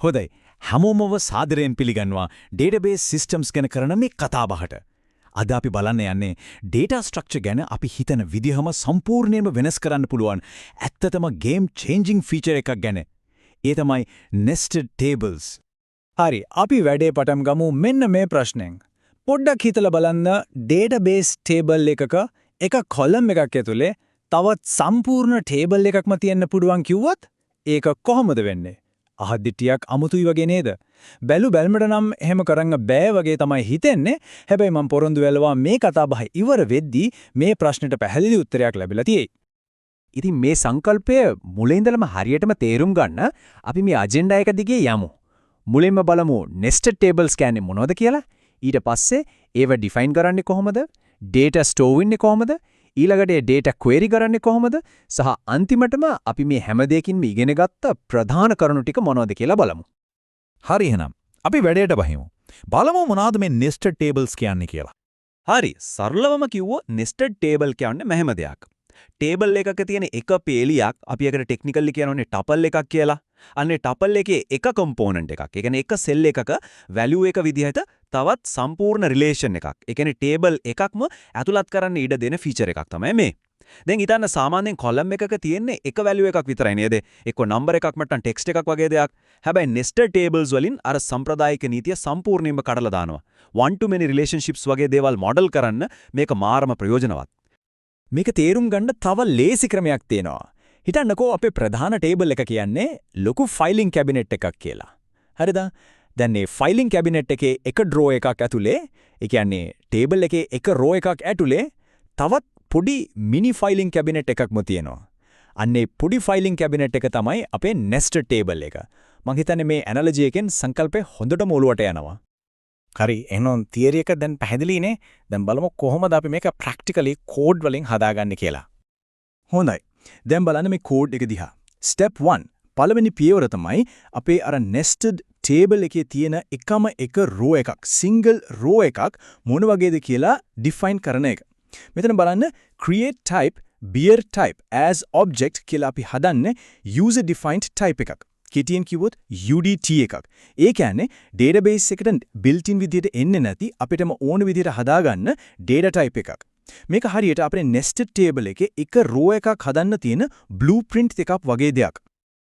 හොඳයි. හැමෝමව සාදරයෙන් පිළිගන්නවා database systems ගැන කරන මේ කතාබහට. අද අපි බලන්න යන්නේ data structure ගැන අපි හිතන විදිහම සම්පූර්ණයෙන්ම වෙනස් කරන්න පුළුවන් ඇත්තටම game changing feature එකක් ගැන. ඒ තමයි nested tables. හරි, අපි වැඩේ පටන් ගමු මෙන්න මේ ප්‍රශ්නෙන්. පොඩ්ඩක් හිතලා බලන්න database table එක column එකක් ඇතුලේ තවත් සම්පූර්ණ table එකක්ම තියන්න පුළුවන් කිව්වොත් ඒක කොහොමද වෙන්නේ? අහද්දි ටිකක් අමුතුයි වගේ නේද? බැලුමට නම් එහෙම කරන්න බෑ වගේ තමයි හිතෙන්නේ. හැබැයි මම පොරොන්දු වෙලවා මේ කතාබහ ඉවර වෙද්දී මේ ප්‍රශ්නෙට පැහැදිලි උත්තරයක් ලැබිලා තියෙයි. ඉතින් මේ සංකල්පය මුලින් ඉඳලම හරියටම තේරුම් ගන්න අපි මේ අජෙන්ඩා එක දිගේ යමු. මුලින්ම බලමු nested tables කියන්නේ මොනවද කියලා. ඊට පස්සේ ඒව define කරන්නේ කොහොමද? data store වෙන්නේ කොහොමද? ඊළඟට data query කරන්නේ කොහොමද? සහ අන්තිමටම අපි මේ හැම දෙයකින්ම ඉගෙන ගත්ත ප්‍රධාන කරුණු ටික මොනවද කියලා බලමු. හරි එහෙනම් අපි වැඩේට බහිමු. බලමු මොනවද මේ nested tables කියන්නේ කියලා. හරි, සරලවම කිව්වොත් nested table කියන්නේ මෙහෙම දෙයක්. ටේබල් එකක තියෙන එක පේලියක් අපි එකට ටෙක්නිකලි කියනෝනේ ටපල් එකක් කියලා. අන්නේ ටපල් එකේ එක කම්පෝනන්ට් එකක්. ඒ කියන්නේ එක සෙල් එකක වැලියු එක විදිහට තවත් සම්පූර්ණ රිලේෂන් එකක්. ඒ කියන්නේ ටේබල් එකක්ම ඇතුළත් කරන්න ඉඩ දෙන ෆීචර් එකක් තමයි මේ. දැන් හිතන්න සාමාන්‍යයෙන් කොලම් එකක තියෙන්නේ එක වැලියු එකක් විතරයි නේද? එක්ක නම්බර් එකක් නැත්නම් ටෙක්ස්ට් එකක් වගේ දෙයක්. හැබැයි nested tables වලින් අර සම්ප්‍රදායික නීතිය සම්පූර්ණයෙන්ම කඩලා දානවා. one to many relationships වගේ දේවල් මොඩල් කරන්න මේක මාරම ප්‍රයෝජනවත්. මේක තේරුම් ගන්න තව ලේසි ක්‍රමයක් තියෙනවා. හිතන්නකෝ අපේ ප්‍රධාන ටේබල් එක කියන්නේ ලොකු ෆයිලිං කැබිනට් එකක් කියලා. හරිද? දැන් මේ ෆයිලිං කැබිනට් එකේ එක ඩ්‍රෝ එකක් ඇතුලේ, ඒ කියන්නේ ටේබල් එකේ එක රෝ එකක් ඇතුලේ තවත් පොඩි මිනි ෆයිලිං කැබිනට් එකක්ම තියෙනවා. අන්නේ පොඩි ෆයිලිං කැබිනට් එක තමයි අපේ nested table එක. මම හිතන්නේ මේ ඇනලොජි එකෙන් සංකල්පය හොඳටම ඔලුවට යනවා. හරි, එහෙනම් තියරි එක දැන් පැහැදිලිනේ. දැන් බලමු කොහොමද අපි මේක ප්‍රැක්ටිකලි කෝඩ් වලින් හදාගන්නේ කියලා. හොඳයි. දැන් බලන්න මේ කෝඩ් එක දිහා. step 1 පළවෙනි පියවර තමයි අපේ අර nested table එකේ තියෙන එකම එක row එකක්, single row එකක් මොන වගේද කියලා define කරන එක. මෙතන බලන්න create type beer type as object කියලා අපි හදන්නේ user defined type එකක්. කෙටියෙන් කිව්වොත් UDT එකක්. ඒ කියන්නේ database එකට built-in විදිහට එන්නේ නැති අපිටම ඕන විදිහට හදාගන්න data type එකක්. මේක හරියට අපේ nested table එකේ එක row එකක් හදන්න තියෙන blueprint එකක් වගේ දෙයක්.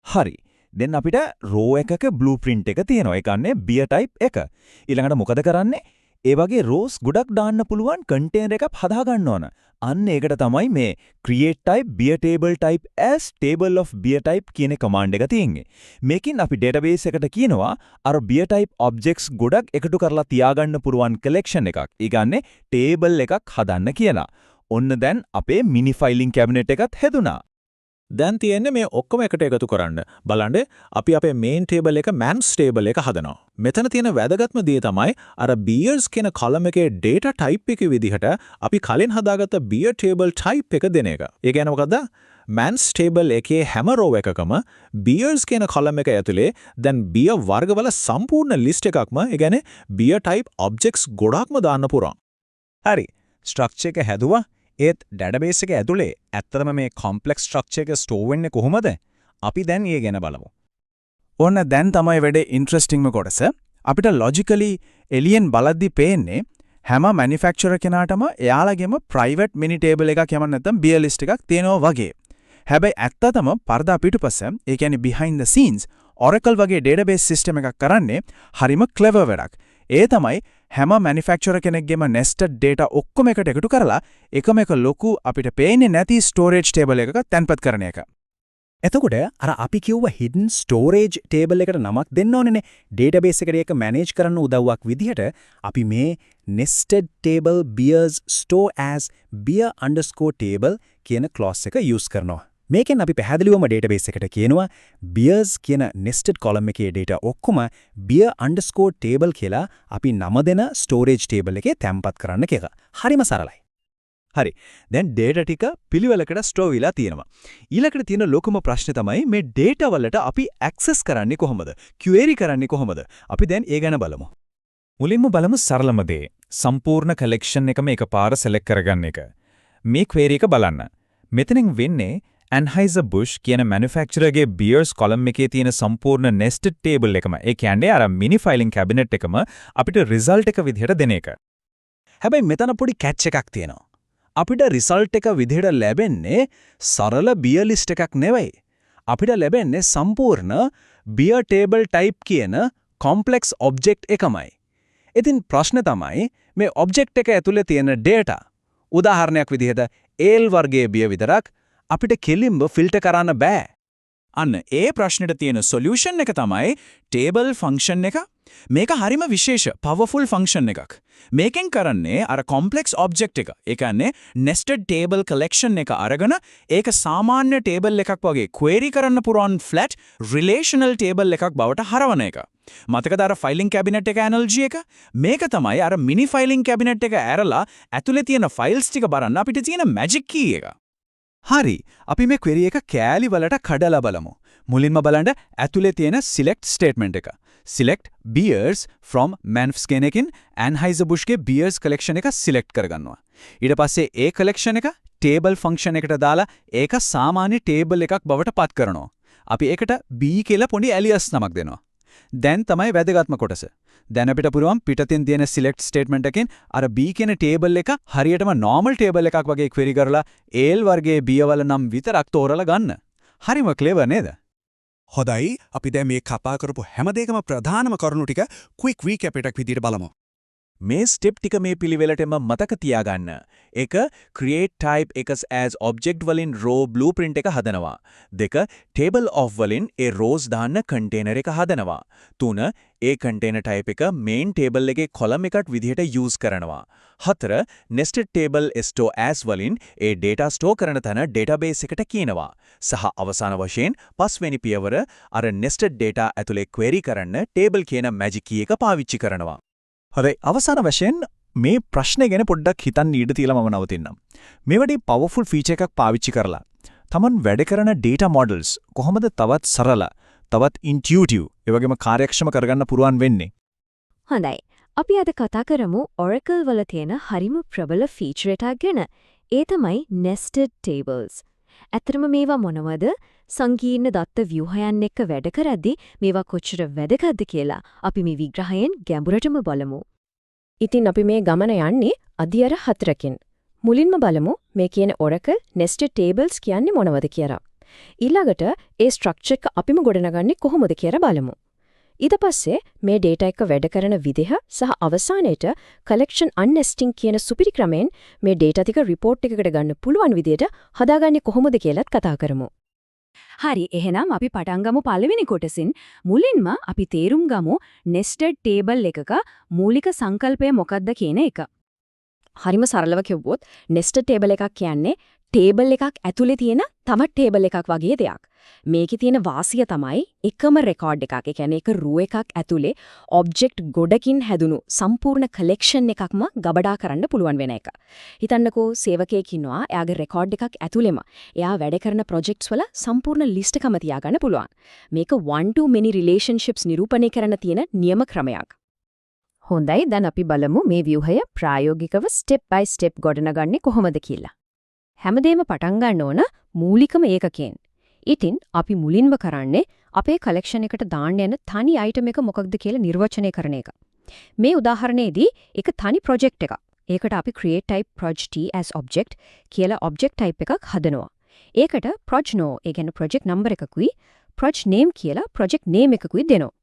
හරි. දැන් අපිට row එකක blueprint එක තියෙනවා. ඒ කියන්නේ beer type එක. ඊළඟට මොකද කරන්නේ? ඒ වගේ rows ගොඩක් දාන්න පුළුවන් container එකක් හදා ගන්න ඕන. අන්න ඒකට තමයි මේ create type beer table type as table of beer type කියන command එක තියෙන්නේ. මේකෙන් අපි database එකට කියනවා අර beer type objects ගොඩක් එකතු කරලා තියාගන්න පුළුවන් collection එකක්. ඒ කියන්නේ table එකක් හදන්න කියලා. ඔන්න දැන් අපේ mini filing cabinet එකත් හැදුනා. දැන් තියෙන්නේ මේ ඔක්කොම එකට එකතු කරන්න. බලන්න අපි අපේ main table එක mans table එක හදනවා. මෙතන තියෙන වැදගත්ම දේ තමයි අර beers කියන column එකේ data type එක විදිහට අපි කලින් හදාගත්ත beer table type එක දෙන එක. ඒ කියන්නේ මොකද්ද? mans table එකේ හැම row එකකම beers කියන column එක ඇතුලේ දැන් beer වර්ගවල සම්පූර්ණ list එකක්ම, ඒ කියන්නේ beer type objects ගොඩක්ම දාන්න පුරන්. හරි. structure එක හැදුවා. ඒත් database එක ඇතුලේ ඇත්තටම මේ complex structure එක store වෙන්නේ කොහොමද? අපි දැන් ඒ ගැන බලමු. ඕන්න දැන් තමයි වැඩේ ඉන්ට්‍රෙස්ටිංම කොටස. අපිට logically එලියෙන් බලද්දි පේන්නේ හැම manufacturer කෙනාටම එයාලගේම private mini table එකක් යමන් නැත්නම් beer list එකක් තියෙනවා වගේ. හැබැයි ඇත්තටම පරදා පිටුපස, ඒ කියන්නේ behind the scenes Oracle වගේ database system එකක් කරන්නේ හරිම clever වැඩක්. ඒ තමයි හැම manufacturer කෙනෙක්ගේම nested data ඔක්කොම එකට එකතු කරලා එකම එක ලොකු අපිට පේන්නේ නැති storage table එකක තැන්පත් කරන එක. එතකොට අර අපි කිව්ව hidden storage table එකට නමක් දෙන්න ඕනේනේ. database එකට ඒක manage කරන්න උදව්වක් විදිහට අපි මේ nested table beers store as beer_table කියන clause එක use කරනවා. මේකෙන් අපි පැහැදිලිවම database එකට කියනවා beers කියන nested column එකේ data ඔක්කොම beer_table කියලා අපි නම දෙන storage table එකේ තැන්පත් කරන්න කියලා. හරිම සරලයි. හරි. දැන් data ටික පිළිවෙලකට store වෙලා තියෙනවා. ඊළඟට තියෙන ලොකුම ප්‍රශ්නේ තමයි මේ data වලට අපි access කරන්නේ කොහොමද? query කරන්නේ කොහොමද? අපි දැන් ඒ ගැන බලමු. මුලින්ම බලමු සරලම දේ. සම්පූර්ණ collection එකම එකපාර select කරගන්න එක. මේ query එක බලන්න. මෙතනින් වෙන්නේ Anheuser-Busch කියන මැනුෆැක්චරර්ගේ බියර්ස් කොලම් එකේ තියෙන සම්පූර්ණ nested table එකම ඒ කියන්නේ අර මිනි ෆයිලින් කැබිනට් එකම අපිට රිසල්ට් එක විදිහට දෙන එක. හැබැයි මෙතන පොඩි කැච් එකක් තියෙනවා. අපිට රිසල්ට් එක විදිහට ලැබෙන්නේ සරල බියර් ලිස්ට් එකක් නෙවෙයි. අපිට ලැබෙන්නේ සම්පූර්ණ බියර් ටේබල් ටයිප් කියන කොම්ප්ලෙක්ස් ඔබ්ජෙක්ට් එකමයි. ඉතින් ප්‍රශ්නේ තමයි මේ ඔබ්ජෙක්ට් එක ඇතුලේ තියෙන data. උදාහරණයක් විදිහට ඒල් වර්ගයේ බියර් විතරක් අපිට කෙලින්ම ෆිල්ටර් කරන්න බෑ. අන්න ඒ ප්‍රශ්නෙට තියෙන සොලියුෂන් එක තමයි ටේබල් ෆන්ක්ෂන් එක. මේක හරිම විශේෂ පවර්ෆුල් ෆන්ක්ෂන් එකක්. මේකෙන් කරන්නේ අර කොම්ප්ලෙක්ස් ඔබ්ජෙක්ට් එක. ඒ කියන්නේ nested table collection එක අරගෙන ඒක සාමාන්‍ය ටේබල් එකක් වගේ query කරන්න පුරවන flat relational table එකක් බවට හරවන එක. මතකද අර ෆයිලින් කැබිනට් එක ඇනලොජි එක? මේක තමයි අර මිනි ෆයිලින් කැබිනට් එක ඇරලා ඇතුලේ තියෙන ෆයිල්ස් ටික බලන්න අපිට තියෙන මැජික් කී එක. හරි. අපි මේ query එක කෑලි වලට කඩලා බලමු. මුලින්ම බලන්න ඇතුලේ තියෙන select statement එක. select beers from manfs කියන එකෙන් Anheuser-Busch ගේ beers collection එක select කරගන්නවා. ඊට පස්සේ ඒ collection එක table function එකට දාලා ඒක සාමාන්‍ය table එකක් බවට පත් කරනවා. අපි ඒකට B කියලා පොඩි alias නමක් දෙනවා. දැන් තමයි වැදගත්ම කොටස. දැන් අපිට පුළුවන් පිටතින් තියෙන select statement එකෙන් අර B කියන table එක හරියටම normal table එකක් වගේ query කරලා ale වර්ගයේ beer වල නම් විතරක් තෝරලා ගන්න. හරිම clever නේද? හොඳයි අපි දැන් මේ කතා කරපු හැම දෙයකම ප්‍රධානම කරුණු ටික quick recap එකක් විදිහට බලමු. මේ ස්ටෙප් ටික මේ පිළිවෙලටම මතක තියාගන්න. එක create type එකස් as object වලින් row blueprint එක හදනවා. දෙක table of වලින් ඒ rows දාන්න container එක හදනවා. තුන ඒ container type එක main table එකේ column එකක් විදිහට use කරනවා. හතර nested table store as වලින් ඒ data store කරන තැන database එකට කියනවා. සහ අවසාන වශයෙන් පස්වෙනි පියවර අර nested data ඇතුලේ query කරන්න table කියන magic key එක පාවිච්චි කරනවා. හරි අවසාන වශයෙන් මේ ප්‍රශ්නේ ගැන පොඩ්ඩක් හිතන්න ඉඩ තියලා මම නවතින්නම්. මේ වගේ පවර්ෆුල් ෆීචර් එකක් පාවිච්චි කරලා තමන් වැඩ කරන data models කොහොමද තවත් සරල, තවත් intuitive, ඒ වගේම කාර්යක්ෂම කරගන්න පුරුවන් වෙන්නේ? හොඳයි. අපි අද කතා කරමු Oracle වල තියෙන හරිම ප්‍රබල ෆීචර් එකක් ගැන. ඒ තමයි nested tables. ඇත්තටම මේවා මොනවද? සංකීර්ණ දත්ත ව්‍යුහයන් එක්ක වැඩ කරද්දී මේවා කොච්චර වැදගත්ද කියලා අපි මේ විග්‍රහයෙන් ගැඹුරටම බලමු. ඉතින් අපි මේ ගමන යන්නේ අධ්‍යයන 4කින්. මුලින්ම බලමු මේ කියන Oracle nested tables කියන්නේ මොනවද කියලා. ඊළඟට ඒ ස්ට්‍රක්චර් එක අපිම ගොඩනගන්නේ කොහොමද කියලා බලමු. ඊට පස්සේ මේ data එක වැඩ කරන විදිහ සහ අවසානයේට collection unnesting කියන සුපිරි ක්‍රමයෙන් මේ data ටික report එකකට ගන්න පුළුවන් විදිහට හදාගන්නේ කොහොමද කියලාත් කතා කරමු. හරි එහෙනම් අපි පටන් ගමු පළවෙනි කොටසින්. මුලින්ම අපි තේරුම් ගමු nested table එකක මූලික සංකල්පය මොකක්ද කියන එක. හරිම සරලව කිව්වොත් nested table එකක් කියන්නේ table එකක් ඇතුලේ තියෙන තවත් table එකක් වගේ දෙයක්. මේකේ තියෙන වාසිය තමයි එකම record එකක්. ඒ කියන්නේ එක row එකක් ඇතුලේ object ගොඩකින් හැදුණු සම්පූර්ණ collection එකක්ම ගබඩා කරන්න පුළුවන් වෙන එක. හිතන්නකෝ සේවකයෙක් ඉන්නවා. එයාගේ record එකක් ඇතුලේම එයා වැඩ කරන projects වල සම්පූර්ණ list එකම තියාගන්න පුළුවන්. මේක one to many relationships නිරූපණය කරන තියෙන නියම ක්‍රමයක්. හොඳයි දැන් අපි බලමු මේ ව්‍යුහය ප්‍රායෝගිකව step by step ගොඩනගන්නේ කොහොමද කියලා. හැමදේම පටන් ගන්න ඕන මූලිකම ඒකකයෙන්. ඉතින් අපි මුලින්ම කරන්නේ අපේ collection එකට දාන්න යන තනි item එක මොකක්ද කියලා නිර්වචනය කරන එක. මේ උදාහරණයේදී ඒක තනි project එකක්. ඒකට අපි create type proj t as object කියලා object type එකක් හදනවා. ඒකට projno ඒ කියන්නේ project number එකකුයි proj name කියලා project name එකකුයි දෙනවා.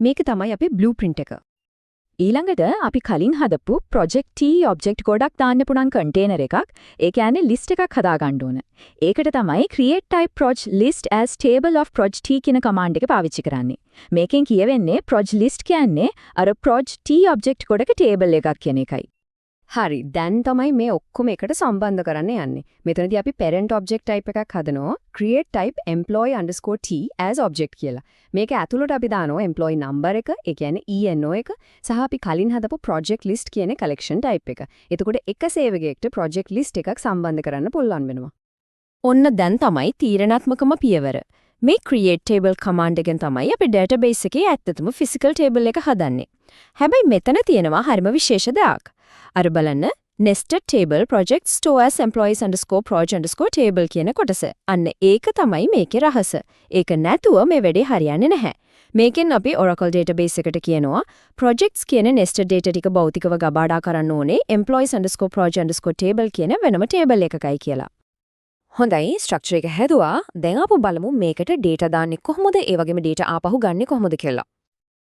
මේක තමයි අපේ blueprint එක. ඊළඟට අපි කලින් හදපු project t object ගොඩක් දාන්න පුළුවන් container එකක්. ඒ කියන්නේ list එකක් හදා ගන්න ඕන. ඒකට තමයි create type proj list as table of proj t කියන command එක පාවිච්චි කරන්නේ. මේකෙන් කියවෙන්නේ proj list කියන්නේ අර proj t object ගොඩක table එකක් කියන එකයි. හරි දැන් තමයි මේ ඔක්කොම එකට සම්බන්ධ කරන්න යන්නේ. මෙතනදී අපි parent object type එකක් හදනවා create type employee_t as object කියලා. මේක ඇතුළට අපි දානවා employee number එක, ඒ කියන්නේ ENO එක සහ අපි කලින් හදපු project list කියන collection type එක. එතකොට එක සේවකයෙක්ට project list එකක් සම්බන්ධ කරන්න පුළුවන් වෙනවා. ඔන්න දැන් තමයි තීරණාත්මකම පියවර. මේ create table command එකෙන් තමයි අපි database එකේ ඇත්තටම physical table එක හදන්නේ. හැබැයි මෙතන තියෙනවා හරිම විශේෂ දෙයක්. අර බලන්න nested table project store as employees_proj_table කියන කොටස. අන්න ඒක තමයි මේකේ රහස. ඒක නැතුව මේ වැඩේ හරියන්නේ නැහැ. මේකෙන් අපි Oracle database එකට කියනවා projects කියන nested data ටික භෞතිකව ගබඩා කරන්න ඕනේ employees_proj_table කියන වෙනම table එකකයි කියලා. හොඳයි ස්ට්‍රක්චර් එක හැදුවා. දැන් අපි බලමු මේකට data දාන්නේ කොහොමද? ඒ වගේම data ආපහු ගන්නෙ කොහොමද කියලා.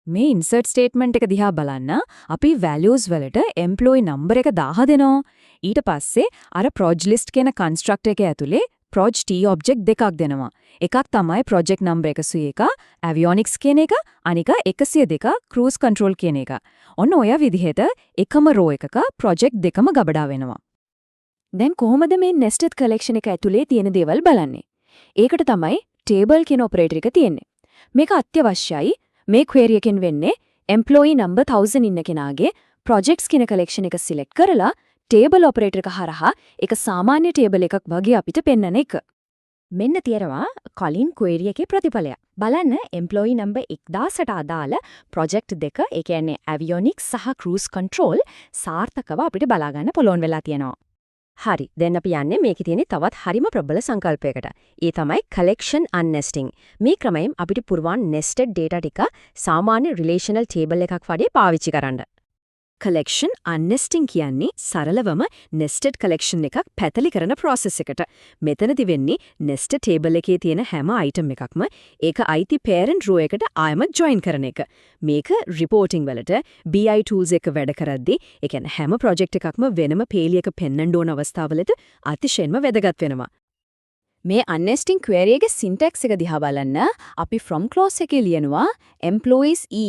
මේ insert statement එක දිහා බලන්න අපි values වලට employee number එක 1000 දෙනවා. ඊට පස්සේ අර proj list කියන construct එක ඇතුලේ proj t object දෙකක් දෙනවා. එකක් තමයි project number 101 avionics කියන එක, අනික 102 cruise control කියන එක. ඔන්න ඔය විදිහට එකම row එකක project දෙකම ගබඩා වෙනවා. දැන් කොහොමද මේ nested collection එක ඇතුලේ තියෙන දේවල් බලන්නේ? ඒකට තමයි table කියන operator එක තියෙන්නේ. මේක අත්‍යවශ්‍යයි. මේ query එකෙන් වෙන්නේ employee number 1000 ඉන්න කෙනාගේ projects කියන collection එක select කරලා table operator එක හරහා එක සාමාන්‍ය table එකක් වගේ අපිට පෙන්වන එක. මෙන්න තියෙනවා කලින් query එකේ ප්‍රතිඵලය. බලන්න employee number 1000ට අදාළ project දෙක, ඒ කියන්නේ avionics සහ cruise control සාර්ථකව අපිට බලා ගන්න පුළුවන් වෙලා තියෙනවා. හරි. දැන් අපි යන්නේ මේකේ තියෙන තවත් හරිම ප්‍රබල සංකල්පයකට. ඒ තමයි collection unnesting. මේ ක්‍රමයෙන් අපිට පුරවන් nested data ටික සාමාන්‍ය relational table එකක් වගේ පාවිච්චි කරන්න. collection unnesting කියන්නේ සරලවම nested collection එකක් පැතලි කරන process එකට. මෙතනදි වෙන්නේ nested table එකේ තියෙන හැම item එකක්ම ඒක අයිති parent row එකට ආයම join කරන එක. මේක reporting වලට BI tools එක වැඩ කරද්දී, ඒ කියන්නේ හැම project එකක්ම වෙනම පේලියක පෙන්වන්න ඕන අවස්ථාවලට අතිශයින්ම වැදගත් වෙනවා. මේ unnesting query එකේ syntax එක දිහා බලන්න අපි from clause එකේ ලියනවා employees e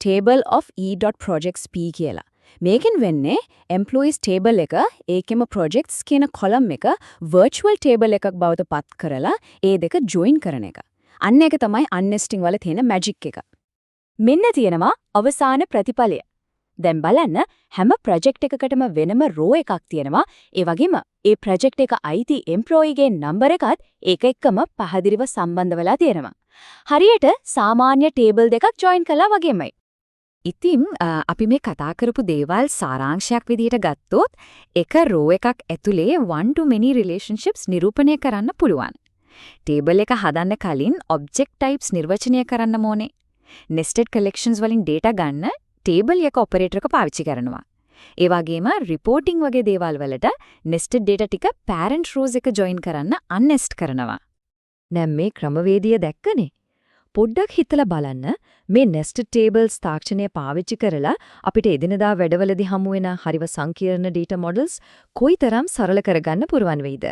table of e.projects p කියලා. මේකෙන් වෙන්නේ employees table එක ඒකෙම projects කියන column එක virtual table එකක් බවට පත් කරලා ඒ දෙක join කරන එක. අන්න ඒක තමයි unnesting වල තියෙන magic එක. මෙන්න තියෙනවා අවසාන ප්‍රතිඵලය. දැන් බලන්න හැම project එකකටම වෙනම row එකක් තියෙනවා. ඒ වගේම ඒ project එක IT employee ගේ number එකත් ඒක එක්කම පහදිරිව සම්බන්ධ වෙලා තියෙනවා. හරියට සාමාන්‍ය table දෙකක් join කළා වගේමයි. ඉතින් අපි මේ කතා කරපු දේවල් සාරාංශයක් විදිහට ගත්තොත් එක row එකක් ඇතුලේ one to many relationships නිරූපණය කරන්න පුළුවන්. table එක හදන්න කලින් object types නිර්වචනය කරන්න ඕනේ. nested collections වලින් data ගන්න table එක operator එක පාවිච්චි කරනවා. ඒ වගේම reporting වගේ දේවල් වලට nested data ටික parent rows එක join කරන්න unnest කරනවා. දැන් මේ ක්‍රමවේදය දැක්කනේ. පොඩ්ඩක් හිතලා බලන්න මේ nested tables තාක්ෂණය පාවිච්චි කරලා අපිට එදිනදා වැඩවලදී හමු වෙන හරිව සංකීර්ණ data models කොයිතරම් සරල කරගන්න පුරවන් වෙයිද?